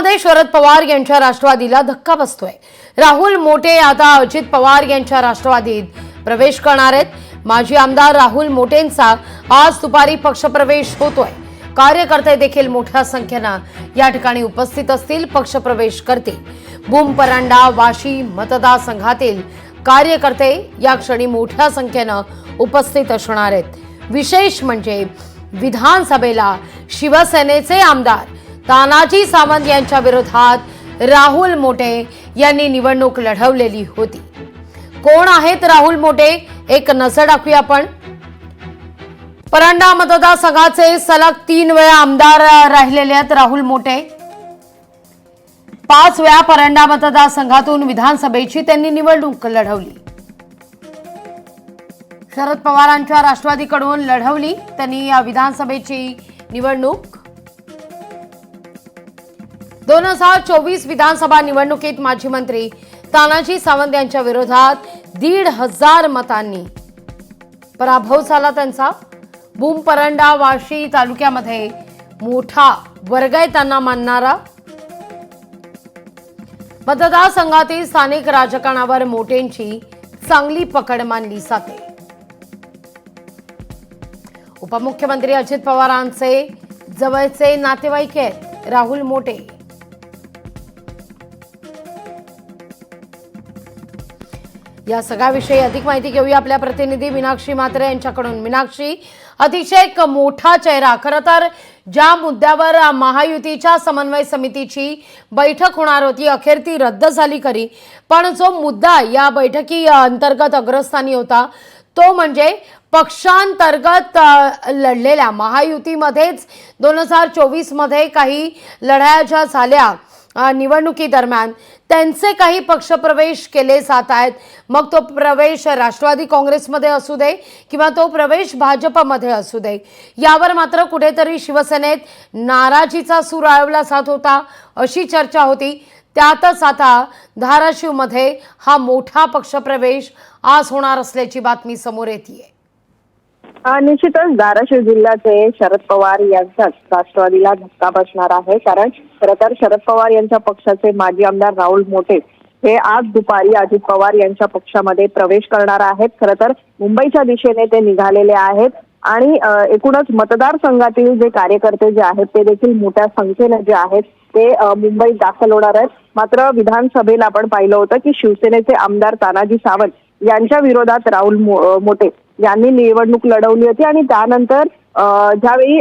बीडमध्ये शरद पवार यांच्या राष्ट्रवादीला धक्का बसतोय। राहुल मोटे आता अजित पवार यांच्या राष्ट्रवादीत प्रवेश करणार आहेत। माजी आमदार राहुल मोटेंचा आज दुपारी पक्षप्रवेश होतोय। कार्यकर्ते देखील मोठ्या संख्येने या ठिकाणी उपस्थित असतील, पक्षप्रवेश करतील। भूम परांडा वाशी मतदारसंघातील कार्यकर्ते या क्षणी मोठ्या संख्येने उपस्थित असणार आहेत। विशेष म्हणजे विधानसभेला शिवसेनेचे आमदार तानाजी सावंत यांच्या विरोधात राहुल मोटे यांनी निवडणूक लढवलेली होती। कोण आहेत राहुल मोटे, एक नजर टाकूया आपण। परांडा मतदारसंघाचे सलग 3 वेळा आमदार राहिलेले आहेत राहुल मोटे। 5 वेळा परांडा मतदारसंघातून विधानसभेची त्यांनी निवडणूक लढवली। शरद पवारांच्या राष्ट्रवादीकडून लढवली त्यांनी या विधानसभेची निवडणूक। 2024 विधानसभा निवडणुकीत माजी मंत्री तानाजी सावंत यांच्या विरोधात 1,500 मतांनी पराभव झाला त्यांचा। भूम परांडा वाशी तालुक्यामध्ये मोठा वर्ग आहे त्यांना मानणारा। मतदारसंघातील स्थानिक राजकारणावर मोटेंची चांगली पकड मानली जाते। उपमुख्यमंत्री अजित पवारांचे जवळचे नातेवाईक आहेत राहुल मोटे। या सगळ्याविषयी अधिक माहिती घेऊया आपल्या प्रतिनिधी मीनाक्षी म्हात्रे यांच्याकडून। मीनाक्षी, अतिशय एक मोठा चेहरा, खरं तर ज्या मुद्द्यावर महायुतीच्या समन्वय समितीची बैठक होणार होती अखेर ती रद्द झाली खरी, पण जो मुद्दा या बैठकी अंतर्गत अग्रस्थानी होता तो म्हणजे पक्षांतर्गत लढलेल्या महायुतीमध्येच 2024 मध्ये काही लढाया ज्या झाल्या निवडणुकी दरम्यान त्यांचे काही पक्षप्रवेश केले जात आहेत। मग तो प्रवेश राष्ट्रवादी काँग्रेसमध्ये असू दे किंवा तो प्रवेश भाजपमध्ये असू दे, यावर मात्र कुठेतरी शिवसेनेत नाराजीचा सूर आळवला जात होता अशी चर्चा होती। त्यातच आता धाराशिवमध्ये हा मोठा पक्षप्रवेश आज होणार असल्याची बातमी समोर येते। निश्चितच धाराशिव जिल्ह्याचे शरद पवार यांचा राष्ट्रवादीला धक्का बसणार आहे। कारण खरं तर शरद पवार यांच्या पक्षाचे माजी आमदार राहुल मोटे हे आज दुपारी अजित पवार यांच्या पक्षामध्ये प्रवेश करणार आहेत। खरं तर मुंबईच्या दिशेने ते निघालेले आहेत आणि एकूणच मतदारसंघातील जे कार्यकर्ते जे आहेत ते देखील मोठ्या संख्येने जे आहेत ते मुंबईत दाखल होणार आहेत। मात्र विधानसभेला आपण पाहिलं होतं की शिवसेनेचे आमदार तानाजी सावंत यांच्या विरोधात राहुल मोटे यांनी निवडणूक लढवली होती आणि त्यानंतर ज्यावेळी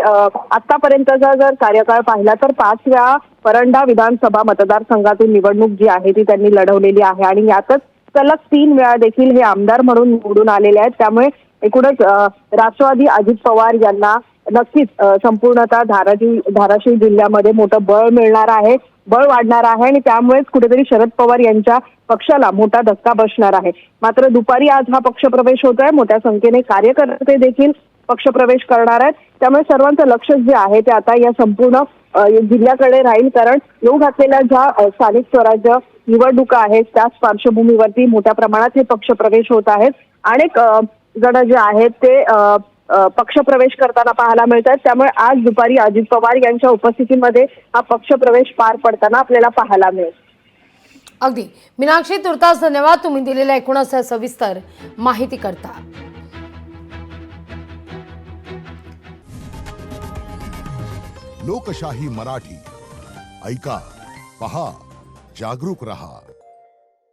आतापर्यंतचा जर कार्यकाळ पाहिला तर 5 वेळा परंडा विधानसभा मतदारसंघातून निवडणूक जी आहे ती त्यांनी लढवलेली आहे आणि यातच सलग 3 वेळा देखील हे आमदार म्हणून निवडून आलेले आहेत। त्यामुळे एकूणच राष्ट्रवादी अजित पवार यांना नक्कीच संपूर्णतः धाराशिव जिल्ह्यामध्ये मोठं बळ मिळणार आहे, बळ वाढणार आहे आणि त्यामुळेच कुठेतरी शरद पवार यांच्या पक्षाला मोठा धक्का बसणार आहे। मात्र दुपारी आज हा पक्षप्रवेश होतोय, मोठ्या संख्येने कार्यकर्ते देखील पक्षप्रवेश करणार आहेत। त्यामुळे सर्वांचं लक्ष जे आहे ते आता या संपूर्ण जिल्ह्याकडे राहील। कारण येऊ घातलेल्या ज्या स्थानिक स्वराज्य निवडणुका आहेत त्याच पार्श्वभूमीवरती मोठ्या प्रमाणात हे पक्षप्रवेश होत आहेत। अनेक जण जे आहेत ते पक्षप्रवेश करताना पाहायला मिळत आहेत। त्यामुळे आज दुपारी अजित पवार यांच्या उपस्थितीमध्ये हा पक्षप्रवेश पार पडताना आपल्याला पाहायला मिळेल। अगदी मीनाक्षी, तुर्तास धन्यवाद तुम्ही दिलेल्या एकूणच सविस्तर माहिती करता। लोकशाही मराठी ऐका, पहा, जागरूक रहा।